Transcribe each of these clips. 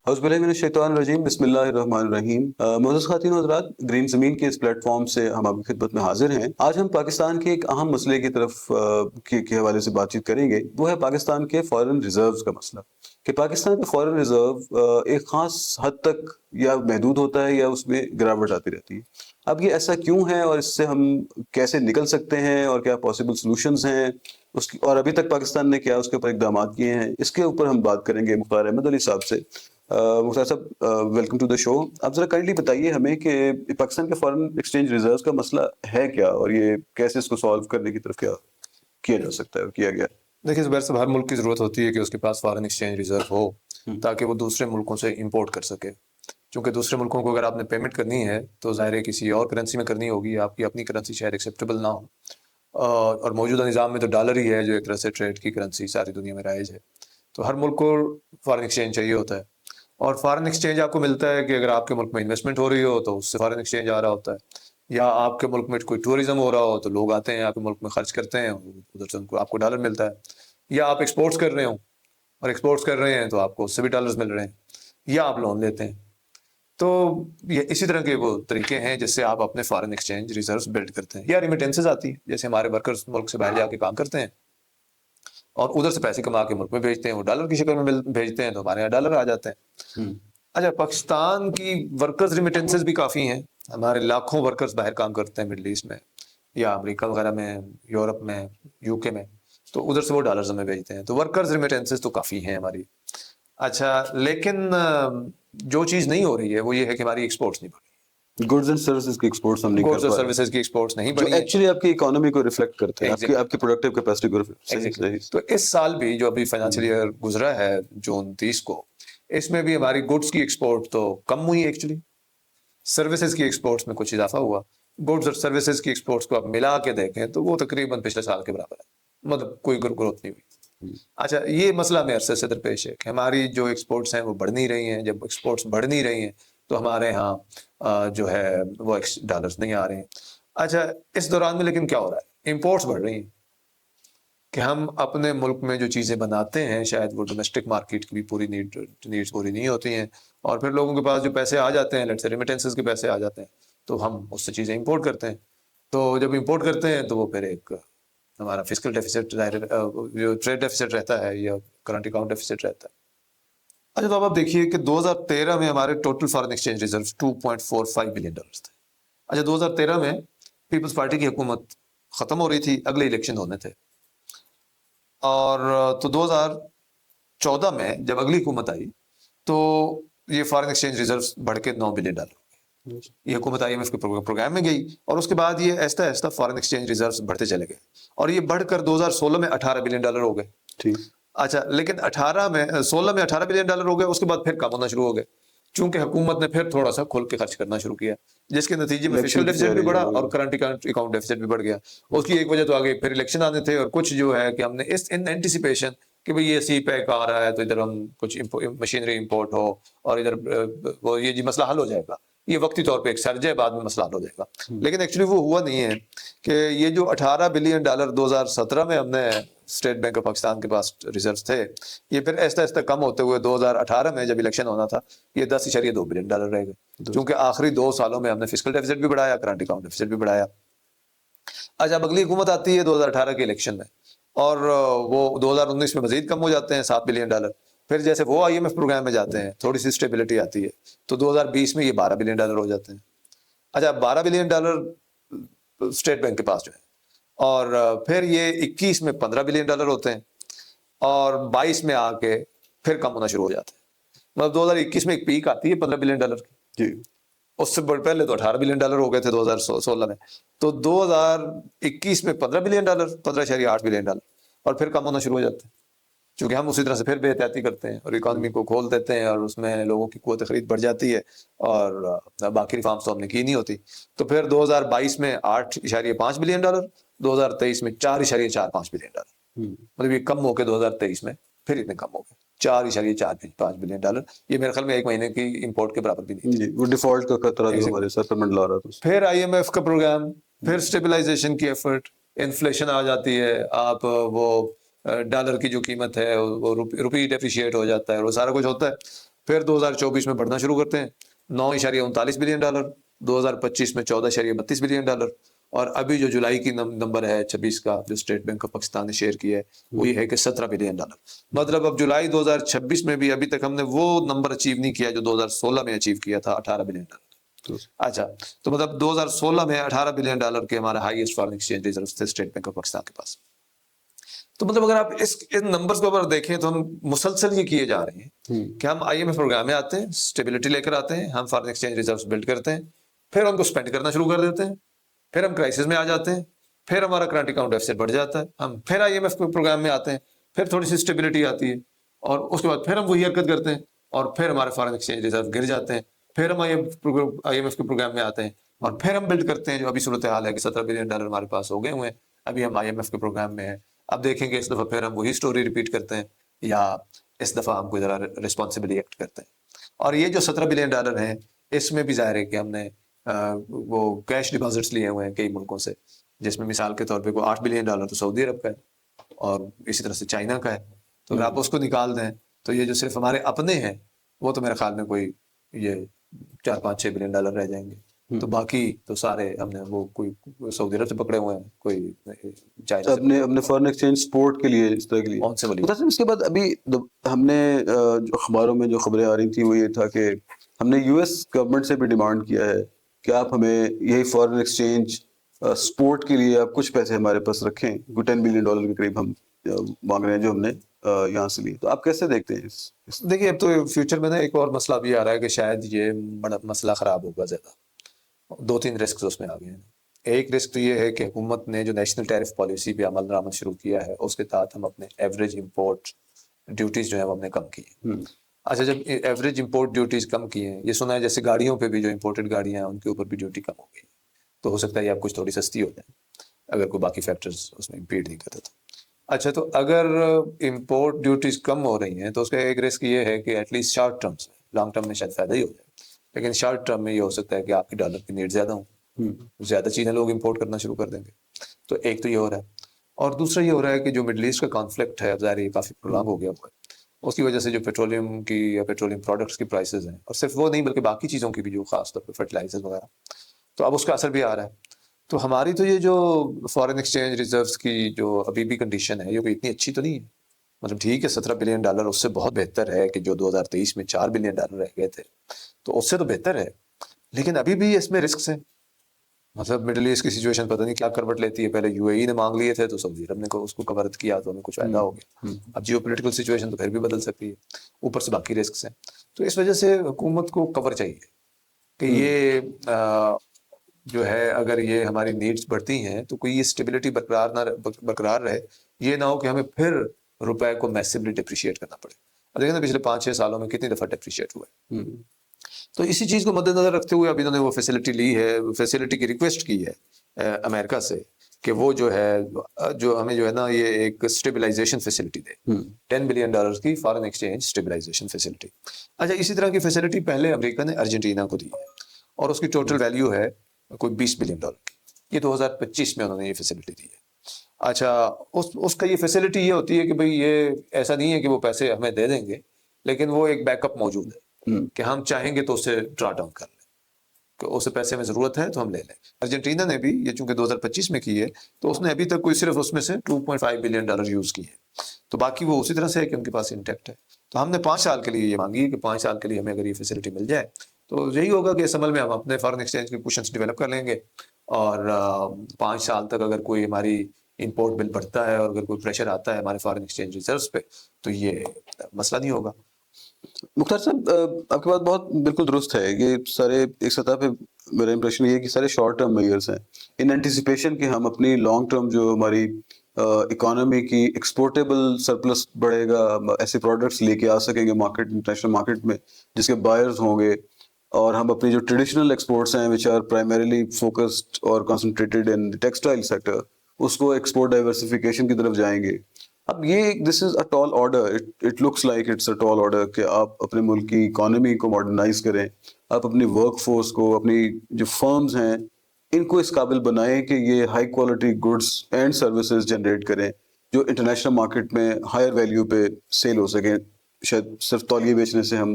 اعوذ باللہ من الشیطان الرجیم بسم اللہ الرحمن الرحیم۔ معزز خواتین و حضرات، گرین زمین کے اس پلیٹ فارم سے ہم آپ کی خدمت میں حاضر ہیں۔ آج ہم پاکستان کے ایک اہم مسئلے کی طرف کے حوالے سے بات چیت کریں گے۔ وہ ہے پاکستان کے فارن ریزروز کا مسئلہ، کہ پاکستان کا فارن ریزرو ایک خاص حد تک یا محدود ہوتا ہے یا اس میں گراوٹ آتی رہتی ہے۔ اب یہ ایسا کیوں ہے اور اس سے ہم کیسے نکل سکتے ہیں اور کیا پاسبل سلوشنز ہیں اس کی، اور ابھی تک پاکستان نے کیا اس کے اوپر اقدامات کیے ہیں، اس کے اوپر ہم بات کریں گے مختار احمد علی صاحب سے۔ مختار صاحب، ویلکم ٹو دا شو۔ آپ ذرا کائنڈلی بتائیے ہمیں کہ پاکستان کے فارن ایکسچینج ریزروز کا مسئلہ ہے کیا اور یہ کیسے اس کو سالو کرنے کی طرف کیا کیا جا سکتا ہے اور کیا گیا؟ دیکھیے، زبیر صاحب، ہر ملک کی ضرورت ہوتی ہے کہ اس کے پاس فارن ایکسچینج ریزرو ہو تاکہ وہ دوسرے ملکوں سے امپورٹ کر سکے، چونکہ دوسرے ملکوں کو اگر آپ نے پیمنٹ کرنی ہے تو ظاہر ہے کسی اور کرنسی میں کرنی ہوگی، آپ کی اپنی کرنسی شاید ایکسیپٹیبل نہ ہو، اور موجودہ نظام میں تو ڈالر ہی ہے جو ایک طرح سے ٹریڈ کی کرنسی ساری دنیا میں رائج ہے۔ تو ہر ملک کو فارن ایکسچینج چاہیے ہوتا ہے، اور فارن ایکسچینج آپ کو ملتا ہے کہ اگر آپ کے ملک میں انویسٹمنٹ ہو رہی ہو تو اس سے فارن ایکسچینج آ رہا ہوتا ہے، یا آپ کے ملک میں کوئی ٹورزم ہو رہا ہو تو لوگ آتے ہیں آپ کے ملک میں خرچ کرتے ہیں، ادھر سے آپ کو ڈالر ملتا ہے، یا آپ ایکسپورٹس کر رہے ہوں اور ایکسپورٹس کر رہے ہیں تو آپ کو اس سے بھی ڈالرز مل رہے ہیں، یا آپ لون لیتے ہیں۔ تو یہ اسی طرح کے وہ طریقے ہیں جس سے آپ اپنے فارن ایکسچینج ریزروز بلڈ کرتے ہیں، یا ریمیٹنسز آتی ہیں، جیسے ہمارے ورکرز ملک سے باہر جا کے کام کرتے ہیں اور ادھر سے پیسے کما کے ملک میں بھیجتے ہیں، وہ ڈالر کی شکل میں بھیجتے ہیں تو ہمارے یہاں ڈالر آ جاتے ہیں۔ اچھا، پاکستان کی ورکرز ریمیٹنسز بھی کافی ہیں، ہمارے لاکھوں ورکرز باہر کام کرتے ہیں، مڈل ایسٹ میں یا امریکہ وغیرہ میں، یورپ میں، یو کے میں، تو ادھر سے وہ ڈالرز ہمیں بھیجتے ہیں، تو ورکرز ریمیٹنسز تو کافی ہیں ہماری۔ اچھا، لیکن جو چیز نہیں ہو رہی ہے وہ یہ ہے کہ ہماری ایکسپورٹس نہیں بڑھی، گڈز اینڈ سروسز کی ایکسپورٹس ہم نہیں کر گوڈز اور پا رہے، سروسز کی ایکسپورٹس نہیں جو بڑھی ہیں۔ ایکچولی آپ کی اکانومی کو ریفلیکٹ کرتے ہیں، آپ کی پروڈکٹیو کیپیسٹی کو صحیح۔ تو اس سال بھی جو ابھی فائنانشیل ایئر گزرا ہے جون 30 کو، اس میں بھی ہماری گڈس کی ایکسپورٹ تو کم ہوئی ایکچولی، سروسز کی ایکسپورٹس میں کچھ اضافہ ہوا۔ گڈس اور سروسز کی ایکسپورٹس کو آپ ملا کے دیکھیں تو وہ تقریباً پچھلے سال کے برابر ہے، مطلب کوئی گروتھ نہیں ہوئی۔ اچھا، یہ مسئلہ ہمیں عرصے سے درپیش ہے کہ ہماری جو ایکسپورٹس ہیں وہ بڑھ نہیں رہی ہیں، جب ایکسپورٹس بڑھ نہیں رہی ہیں تو ہمارے ہاں جو ہے وہ ڈالرز نہیں آ رہے ہیں۔ اچھا، اس دوران میں لیکن کیا ہو رہا ہے، امپورٹس بڑھ رہی ہیں، کہ ہم اپنے ملک میں جو چیزیں بناتے ہیں شاید وہ ڈومیسٹک مارکیٹ کی بھی پوری نیڈس پوری نہیں ہوتی ہیں، اور پھر لوگوں کے پاس جو پیسے آ جاتے ہیں، لیٹس سے ریمیٹنسز کے پیسے آ جاتے ہیں، تو ہم اس سے چیزیں امپورٹ کرتے ہیں۔ تو جب امپورٹ کرتے ہیں تو وہ پھر ایک ہمارا فسکل ڈیفیسٹ، جو ٹریڈ ڈیفیسٹ رہتا ہے یا کرنٹ اکاؤنٹ ڈیفیسٹ رہتا ہے۔ اچھا، تو اب آپ دیکھیے کہ 2013 میں ہمارے total foreign exchange reserves 2.45 billion dollars تھے۔ اچھا، 2013 میں پیپلز پارٹی کی حکومت ختم ہو رہی تھی، اگلے الیکشن ہونے تھے، اور تو 2014 میں جب اگلی حکومت آئی تو یہ فارن ایکسچینج ریزروز بڑھ کے 9 بلین ڈالر ہو گئے۔ یہ حکومت IMF کے پروگرام میں گئی اور اس کے بعد یہ آہستہ آہستہ فارن ایکسچینج ریزروز بڑھتے چلے گئے، اور یہ بڑھ کر 2016 میں 18 بلین ڈالر ہو گئے۔ اچھا، لیکن 16 میں 18 بلین ڈالر ہو گئے، اس کے بعد پھر کم ہونا شروع ہو گئے، چونکہ حکومت نے پھر تھوڑا سا کھل کے خرچ کرنا شروع کیا، جس کے نتیجے میں فسکل ڈیفیسٹ بھی بڑھا اور کرنٹ اکاؤنٹ ڈیفیسٹ بھی بڑھ گیا۔ اس کی ایک وجہ تو آگے پھر الیکشن آنے تھے، اور کچھ جو ہے کہ ہم نے ان اینٹیسپیشن کہ بھئی یہ سی پیک آ رہا ہے تو ادھر ہم کچھ مشینری امپورٹ ہو اور ادھر وہ یہ مسئلہ حل ہو جائے گا، یہ وقتی طور پہ ایک سرج ہے، بعد میں مسئلہ حل ہو جائے گا، لیکن ایکچولی وہ ہوا نہیں ہے۔ کہ یہ جو 18 بلین ڈالر 2017 میں ہم نے اسٹیٹ بینک آف پاکستان کے پاس ریزروز تھے، یہ پھر آہستہ آہستہ کم ہوتے ہوئے 2018 میں جب الیکشن ہونا تھا یہ 10.2 بلین ڈالر رہ گئے، چونکہ آخری 2 سالوں میں ہم نے فسکل ڈیفیسٹ بھی بڑھایا، کرنٹ اکاؤنٹ ڈیفیسٹ بھی بڑھایا۔ اچھا، اب اگلی حکومت آتی ہے 2018 کے الیکشن میں، اور وہ 2019 میں مزید کم ہو جاتے ہیں 7 بلین ڈالر، پھر جیسے وہ IMF پروگرام میں جاتے ہیں تھوڑی سی اسٹیبلٹی آتی ہے تو 2020 میں یہ 12 بلین ڈالر ہو جاتے ہیں۔ اچھا، 12 بلین ڈالر اسٹیٹ بینک کے پاس جو ہے، اور پھر یہ 21 میں 15 بلین ڈالر ہوتے ہیں، اور 22 میں آ کے پھر کم ہونا شروع ہو جاتے ہیں۔ مطلب 2021 میں ایک پیک آتی ہے 15 بلین ڈالر کی، جی، اس سے پہلے تو 18 بلین ڈالر ہو گئے تھے 2016 میں، تو 2021 میں 15 بلین ڈالر، 15.8 بلین ڈالر، اور پھر کم ہونا شروع ہو جاتے ہیں، چونکہ ہم اسی طرح سے پھر بے احتیاطی کرتے ہیں اور اکانومی کو کھول دیتے ہیں، اور اس میں لوگوں کی قوت خرید بڑھ جاتی ہے، اور باقی ریفارمز تو ہم نے کی نہیں ہوتی، تو پھر 2022 میں 8.5 بلین ڈالر، 2023 میں 4.45 بلین ڈالر، مطلب یہ کم ہو کے 2023 میں پھر اتنے کم ہو گئے 4.45 بلین ڈالر۔ یہ میرے خیال میں ایک مہینے کی امپورٹ کے برابر بھی نہیں تھی۔ وہ ڈیفالٹ کا خطرہ جو ہمارے سر پہ منڈلا رہا تھا، پھر IMF کا پروگرام، پھر اسٹیبلائزیشن کی ایفرٹ، انفلیشن آ جاتی ہے، آپ وہ ڈالر کی جو قیمت ہے وہ روپی ڈیپریشیٹ ہو جاتا ہے، وہ سارا کچھ ہوتا ہے، پھر 2024 میں بڑھنا شروع کرتے ہیں 9.39 بلین ڈالر، 2025 میں 14.32 بلین ڈالر، اور ابھی جو جولائی کی نمبر ہے 26 کا جو اسٹیٹ بینک آف پاکستان نے شیئر کیا ہے وہ یہ ہے کہ 17 بلین ڈالر. مطلب اب جولائی 2026 میں بھی ابھی تک ہم نے وہ نمبر اچیو نہیں کیا جو 2016 میں اچیو کیا تھا 18 بلین ڈالر. اچھا تو مطلب 2016 میں 18 بلین ڈالر کے ہمارا ہائیسٹ فارن ایکسچینج ریزروز تھے اسٹیٹ بینک آف پاکستان کے پاس. تو مطلب اگر آپ ان نمبرز کو اگر دیکھیں تو ہم مسلسل یہ کیے جا رہے ہیں کہ ہم آئی ایم ایف پروگرام میں آتے ہیں، اسٹیبلٹی لے کر آتے ہیں، ہم فارن ایکسچینج ریزروز بلڈ کرتے ہیں، پھر ان کو اسپینڈ کرنا شروع کر دیتے ہیں، پھر ہم کرائسس میں آ جاتے ہیں، پھر ہمارا کرنٹ اکاؤنٹ ڈیفیسٹ بڑھ جاتا ہے، ہم پھر آئی ایم ایف پروگرام میں آتے ہیں، پھر تھوڑی سی اسٹیبلٹی آتی ہے، اور اس کے بعد پھر ہم وہی حرکت کرتے ہیں، اور پھر ہمارے فارن ایکسچینج ریزرو گر جاتے ہیں، پھر ہم آئی ایم ایف کے پروگرام میں آتے ہیں، اور پھر ہم بلڈ کرتے ہیں. جو ابھی صورتحال ہے کہ 17 بلین ڈالر ہمارے پاس ہو گئے ہوئے ہیں، ابھی ہم آئی ایم ایف کے پروگرام میں ہیں. اب دیکھیں گے اس دفعہ پھر ہم وہی سٹوری ریپیٹ کرتے ہیں یا اس دفعہ ہم کوئی ذرا ریسپانسبلی ایکٹ کرتے ہیں. اور یہ جو 17 بلین ڈالر ہیں اس میں بھی ظاہر ہے کہ ہم نے وہ کیش ڈپازٹس لیے ہوئے ہیں کئی ملکوں سے، جس میں مثال کے طور پہ کوئی 8 بلین ڈالر تو سعودی عرب کا ہے اور اسی طرح سے چائنا کا ہے. تو اگر آپ اس کو نکال دیں تو یہ جو صرف ہمارے اپنے ہیں وہ تو میرے خیال میں کوئی یہ 4-5-6 بلین ڈالر رہ جائیں گے. تو باقی تو سارے ہم نے وہ کوئی سعودی عرب سے پکڑے ہوئے ہیں، کوئی چائنا سے اپنے فارن ایکسچینج سپورٹ کے لیے، اس طرح کے لیے. کون سے بولیے. اس کے بعد ابھی ہم نے جو اخباروں میں جو خبریں آ رہی تھیں وہ یہ تھا کہ ہم نے یو ایس گورنمنٹ سے بھی ڈیمانڈ کیا ہے کہ آپ ہمیں یہی فارن ایکسچینج سپورٹ کے لیے آپ کچھ پیسے ہمارے پاس رکھیں. کوئی 10 بلین ڈالر کے قریب ہم مانگ رہے ہیں جو ہم نے یہاں سے لیے. تو آپ کیسے دیکھتے ہیں دیکھیے اب تو فیوچر میں نا ایک اور مسئلہ بھی آ رہا ہے کہ شاید یہ بڑا مسئلہ خراب ہوگا زیادہ. 2-3 رسکس اس میں آ گئے ہیں. ایک رسک تو یہ ہے کہ حکومت نے جو نیشنل ٹیرف پالیسی پہ عمل درآمد شروع کیا ہے اس کے تحت ہم اپنے ایوریج امپورٹ ڈیوٹیز جو ہیں وہ ہم نے کم کی ہیں. اچھا جب ایوریج امپورٹ ڈیوٹیز کم کی ہیں، یہ سنا ہے جیسے گاڑیوں پہ بھی جو امپورٹڈ گاڑیاں ہیں ان کے اوپر بھی ڈیوٹی کم ہو گئی، تو ہو سکتا ہے یہ آپ کچھ تھوڑی سستی ہو جائیں اگر کوئی باقی فیکٹرز اس میں امپیڈ نہیں کرتے تو. اچھا تو اگر امپورٹ ڈیوٹیز کم ہو رہی ہیں تو اس کا ایک رسک یہ ہے کہ ایٹ لیسٹ شارٹ ٹرم سے، لانگ ٹرم میں شاید فائدہ ہی ہو جائے، لیکن شارٹ ٹرم میں یہ ہو سکتا ہے کہ آپ کی ڈالر کی نیڈ زیادہ ہوں، زیادہ چیزیں لوگ امپورٹ کرنا شروع کر دیں گے. تو ایک تو یہ ہو رہا ہے، اور دوسرا یہ ہو رہا ہے کہ جو مڈل ایسٹ کا کانفلکٹ ہے اب ظاہر یہ کافی پرولانگ ہو گیا ہوا ہے، اس کی وجہ سے جو پیٹرولیم کی یا پیٹرولیم پروڈکٹس کی پرائسز ہیں، اور صرف وہ نہیں بلکہ باقی چیزوں کی بھی جو خاص طور پہ فرٹیلائزر وغیرہ، تو اب اس کا اثر بھی آ رہا ہے. تو ہماری تو یہ جو فارن ایکسچینج ریزروز کی جو ابھی بھی کنڈیشن ہے یہ کوئی اتنی اچھی تو نہیں ہے. مطلب ٹھیک ہے 17 بلین ڈالر اس سے بہت بہتر ہے کہ جو 2023 میں 4 بلین ڈالر رہ گئے تھے، تو اس سے تو بہتر ہے، لیکن ابھی بھی اس میں رسکس ہیں. مطلب مڈل ایسٹ کی سچویشن پتہ نہیں کیا کروٹ لیتی ہے. پہلے یو اے ای نے مانگ لیے تھے تو سعودی عرب نے اس کو کورت کیا تو ہمیں کچھ فائدہ ہو گیا. اب جیو پولیٹیکل سچویشن تو پھر بھی بدل سکتی ہے، اوپر سے باقی رسکس ہیں. تو اس وجہ سے حکومت کو کور چاہیے کہ یہ جو ہے اگر یہ ہماری نیڈز بڑھتی ہیں تو کوئی یہ اسٹیبلٹی برقرار رہے، یہ نہ ہو کہ ہمیں پھر روپے کو میسively ڈپریشیٹ کرنا پڑے. اب دیکھیں نا پچھلے 5-6 سالوں میں کتنی دفعہ ڈپریشیٹ ہوا ہے. تو اسی چیز کو مد نظر رکھتے ہوئے اب انہوں نے وہ فیسلٹی لی ہے، فیسلٹی کی ریکویسٹ کی ہے امریکہ سے کہ وہ جو ہے جو ہمیں جو ہے نا یہ ایک اسٹیبلائزیشن فیسلٹی دے، 10 بلین ڈالرز کی فارن ایکسچینج اسٹیبلائزیشن فیسلٹی. اچھا اسی طرح کی فیسلٹی پہلے امریکہ نے ارجنٹینا کو دی ہے اور اس کی ٹوٹل ویلیو ہے کوئی 20 بلین ڈالر کی. یہ 2025 میں انہوں نے یہ فیسلٹی دی ہے. اچھا اس کا یہ فیسلٹی یہ ہوتی ہے کہ بھئی یہ ایسا نہیں ہے کہ وہ پیسے ہمیں دے دیں گے، لیکن وہ ایک بیک اپ موجود ہے کہ ہم چاہیں گے تو اسے ڈرا ڈاؤن کر لیں، کہ اسے پیسے میں ضرورت ہے تو ہم لے لیں. ارجنٹینا نے بھی یہ چونکہ 2025 میں کی ہے تو اس نے ابھی تک کوئی صرف اس میں سے 2.5 بلین ڈالر یوز کی ہے، تو باقی وہ اسی طرح سے ہے کہ ان کے پاس انٹیکٹ ہے. تو ہم نے 5 سال کے لیے یہ مانگی ہے کہ 5 سال کے لیے ہمیں اگر یہ فیسلٹی مل جائے تو یہی ہوگا کہ اس عمل میں ہم اپنے فارن ایکسچینج کے کوشنز ڈیولپ کر لیں گے، اور 5 سال تک اگر کوئی ہماری امپورٹ بل بڑھتا ہے اور اگر کوئی پریشر آتا ہے ہمارے فارن ایکسچینج ریزروز پہ تو یہ مسئلہ نہیں ہوگا. مختار صاحب آپ کی بات بہت بالکل درست ہے. یہ سارے ایک سطح پہ میرا امپریشن یہ ہے کہ سارے شارٹ ٹرم میئرس ہیں ان اینٹیسپیشن کہ ہم اپنی لانگ ٹرم جو ہماری اکانومی کی ایکسپورٹیبل سرپلس بڑھے گا، ایسے پروڈکٹس لے کے آ سکیں گے مارکیٹ، انٹرنیشنل مارکیٹ میں جس کے بائرز ہوں گے، اور ہم اپنی جو ٹریڈیشنل ایکسپورٹس ہیں وچ آر پرائمریلی فوکسڈ اور کنسنٹریٹڈ ان ٹیکسٹائل سیکٹر، اس کو ایکسپورٹ ڈائیورسفیکیشن کی طرف جائیں گے. اب یہ this is a tall order, it looks like it's a tall order کہ آپ اپنے ملک کی اکانومی کو ماڈرنائز کریں، آپ اپنی ورک فورس کو، اپنی جو فرمز ہیں ان کو اس قابل بنائیں کہ یہ high quality goods and services generate کریں جو انٹرنیشنل مارکیٹ میں ہائر ویلیو پہ سیل ہو سکیں. شاید صرف تولیے بیچنے سے ہم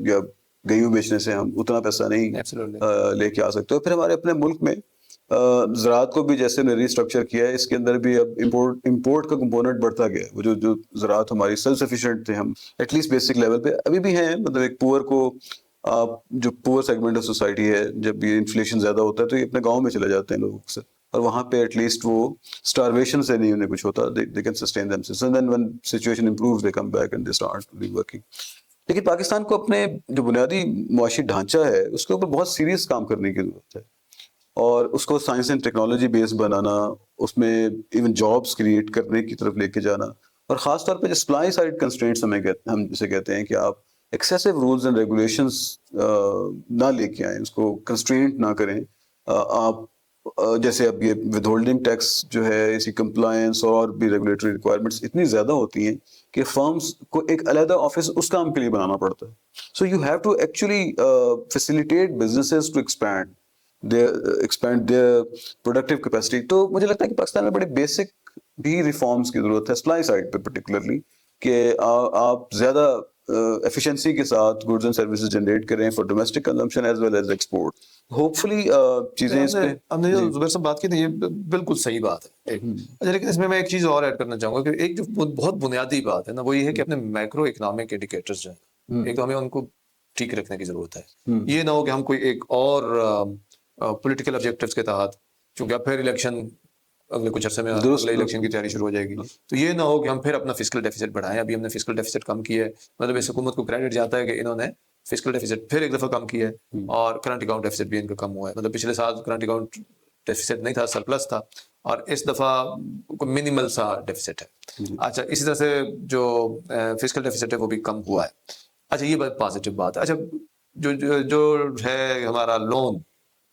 یا گیہوں بیچنے سے ہم اتنا پیسہ نہیں لے کے آ سکتے. پھر ہمارے اپنے ملک میں زراعت کو بھی جیسے ہم نے ریسٹرکچر کیا ہے, اس کے اندر بھی اب امپورٹ کا کمپوننٹ بڑھتا گیا ہے. وہ جو زراعت ہماری سیلف سفیشینٹ تھے ہم ایٹ لیسٹ بیسک لیول پہ ابھی بھی ہیں. مطلب ایک پور کو جو پور سیگمنٹ آف سوسائٹی ہے, جب یہ انفلیشن زیادہ ہوتا ہے تو یہ اپنے گاؤں میں چلے جاتے ہیں لوگ اکثر, اور وہاں پہ ایٹ لیسٹ وہ اسٹارویشن سے نہیں انہیں کچھ ہوتا, they can sustain themselves and then when situation improves they come back and they start reworking. لیکن پاکستان کو اپنے جو بنیادی معاشی ڈھانچہ ہے اس کے اوپر بہت سیریس کام کرنے کی ضرورت ہے, اور اس کو سائنس اینڈ ٹیکنالوجی بیس بنانا, اس میں ایون جابس کریٹ کرنے کی طرف لے کے جانا, اور خاص طور پہ جو سپلائی سائڈ کنسٹرینٹس ہم جسے کہتے ہیں کہ آپ ایکسیسو رولز اینڈ ریگولیشنز نہ لے کے آئیں, اس کو کنسٹرینٹ نہ کریں. آپ جیسے اب یہ ود ہولڈنگ ٹیکس جو ہے, اسی کمپلائنس اور بھی ریگولیٹری ریکوائرمنٹس اتنی زیادہ ہوتی ہیں کہ فرمز کو ایک علیحدہ آفس اس کام کے لیے بنانا پڑتا ہے. So you have to actually facilitate businesses to expand their productive capacity. تو مجھے لگتا ہے کہ پاکستان میں بڑے بیسک بھی ریفارمس کی ضرورت ہے سپلائی سائڈ پہ پرٹیکولرلی, کہ آپ زیادہ ایفیشنسی کے ساتھ گڈز اینڈ سروسز جنریٹ کریں for domestic consumption as well as export. Hopefully چیزیں اس پہ ہم نے جو زبیر صاحب بات کی تھی یہ بالکل صحیح بات ہے. اچھا, لیکن اس میں ایک چیز اور ایڈ کرنا چاہوں گا کہ ایک جو بہت بنیادی بات ہے نا, وہ یہ ہے کہ اپنے مائکرو اکنامک انڈیکیٹرز جو ہیں, ایک تو ہمیں ان کو ٹھیک رکھنے کی ضرورت ہے. یہ نہ ہو کہ ہم کوئی ایک اور پولیٹیکل آبجیکٹیوز کے تحت, چونکہ اب پھر الیکشن اگلے کچھ عرصے میں اگلے الیکشن کی تیاری شروع ہو جائے گی, تو یہ نہ ہو کہ ہم پھر اپنا فسکل ڈیفیسٹ بڑھائیں. ابھی ہم نے فسکل ڈیفیسٹ کم کیا ہے, مطلب اس حکومت کو کریڈٹ جاتا ہے کہ انہوں نے فسکل ڈیفیسٹ پھر ایک دفعہ کم کیا ہے, اور کرنٹ اکاؤنٹ ڈیفیسٹ بھی ان کا کم ہوا ہے. مطلب پچھلے سال کرنٹ اکاؤنٹ ڈیفیسٹ نہیں تھا, سرپلس تھا, اور اس دفعہ منیمل سا ڈیفیسٹ ہے. اچھا, اسی طرح سے جو فسکل ڈیفیسٹ ہے وہ بھی کم ہوا ہے. اچھا, یہ بات پازیٹیو بات ہے. اچھا, جو ہے ہمارا لون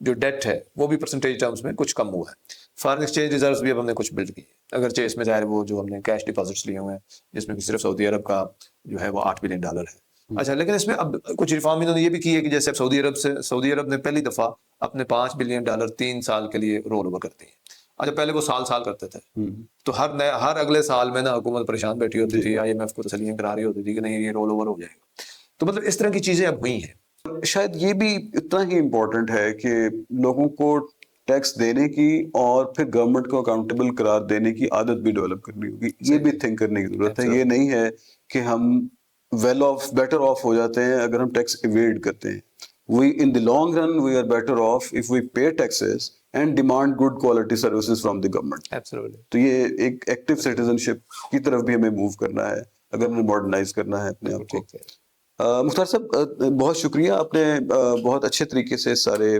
جو ڈیٹ ہے وہ بھی پرسنٹیج ٹرمز میں کچھ کم ہوا ہے. فارن ایکسچینج ریزروز بھی اب ہم نے کچھ بلڈ کی, اگرچہ اس میں ظاہر وہ جو ہم نے کیش ڈپازٹس لیے ہوئے ہیں جس میں کہ صرف سعودی عرب کا جو ہے وہ $8 بلین ہے. اچھا, لیکن اس میں اب کچھ ریفارم انہوں نے یہ بھی کی ہے کہ جیسے سعودی عرب نے پہلی دفعہ اپنے $5 بلین 3 سال کے لیے رول اوور کر دیے. اچھا, پہلے وہ سال کرتے تھے, تو ہر اگلے سال میں نا حکومت پریشان بیٹھی ہوتی تھی, IMF کو تسلیاں کرا رہی ہوتی تھی کہ نہیں یہ رول اوور ہو جائے گا. تو مطلب اس طرح کی چیزیں اب ہوئی ہیں. شاید یہ بھی اتنا ہی امپورٹنٹ ہے کہ لوگوں کو ٹیکس دینے کی اور پھر گورنمنٹ کو اکاؤنٹیبل قرار دینے کی عادت بھی ڈیولپ کرنی ہوگی. یہ بھی تھنک کرنے کی ضرورت ہے. یہ نہیں ہے کہ ہم بیٹر آف ہو جاتے ہیں اگر ہم ٹیکس ایویڈ کرتے ہیں. in the long run we are better off if we pay taxes and demand good quality services from the government. Absolutely. تو یہ ایک ایکٹیو سٹیزن شپ کی طرف بھی ہمیں موو کرنا ہے اگر ہمیں ماڈرنائز کرنا ہے اپنے آپ کو. مختار صاحب بہت شکریہ, آپ نے بہت اچھے طریقے سے سارے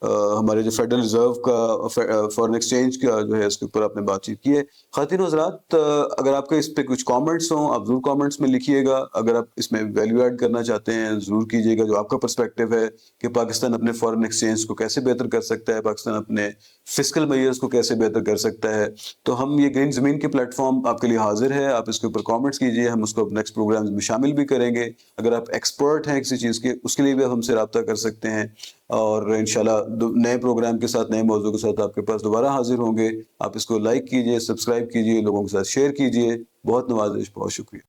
ہمارے جو فیڈرل ریزرو کا فارن ایکسچینج کا جو ہے اس کے اوپر آپ نے بات چیت کی ہے. خواتین و حضرات, اگر آپ کے اس پہ کچھ کامنٹس ہوں آپ ضرور کامنٹس میں لکھیے گا. اگر آپ اس میں ویلیو ایڈ کرنا چاہتے ہیں ضرور کیجیے گا, جو آپ کا پرسپیکٹیو ہے کہ پاکستان اپنے فارن ایکسچینج کو کیسے بہتر کر سکتا ہے, پاکستان اپنے فسکل میئرز کو کیسے بہتر کر سکتا ہے. تو ہم یہ گرین زمین کے پلیٹ فارم آپ کے لیے حاضر ہے, آپ اس کے اوپر کامنٹس کیجیے, ہم اس کو نیکسٹ پروگرام میں شامل بھی کریں گے. اگر آپ ایکسپرٹ ہیں کسی چیز کے اس کے لیے بھی آپ ہم سے رابطہ کر سکتے ہیں, اور انشاءاللہ نئے پروگرام کے ساتھ نئے موضوع کے ساتھ آپ کے پاس دوبارہ حاضر ہوں گے. آپ اس کو لائک کیجیے, سبسکرائب کیجیے, لوگوں کے ساتھ شیئر کیجیے. بہت نوازش, بہت شکریہ.